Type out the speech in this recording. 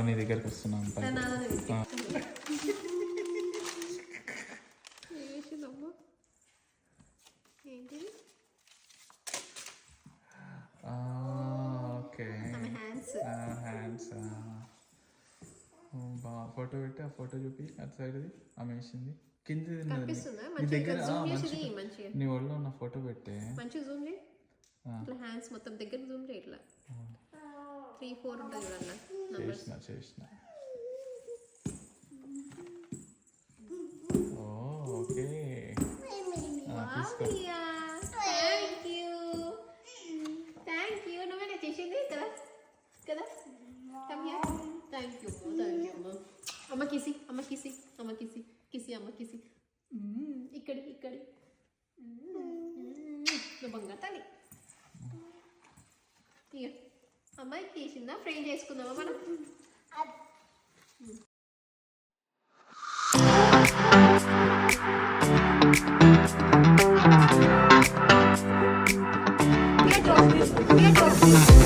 నీ దగ్గరికి వస్తున్నాను ఓకే హ్యాండ్స్ ఫోటో పెట్టి ఆ ఫోటో చూపి అటు సైడ్ది ఆమె వేసింది కింద నీ దగ్గర నీ ఒళ్ళో ఉన్న ఫోటో పెట్టే ఇట్లా హ్యాండ్స్ మొత్తం దగ్గర జూమ్ చేయి ఇట్లా 3 4 ఉంటుంది కదా చేసిన ఓకే థ్యాంక్ యూ నువ్వేనా చేసింది కదా కదా థ్యాంక్ యూ అమ్మ కిసి ఇక్కడి నువ్వు బంగారు తల్లి ఇక అమ్మాయికి చేసిందా ఫ్రేమ్ చేసుకుందామా మనం Get off.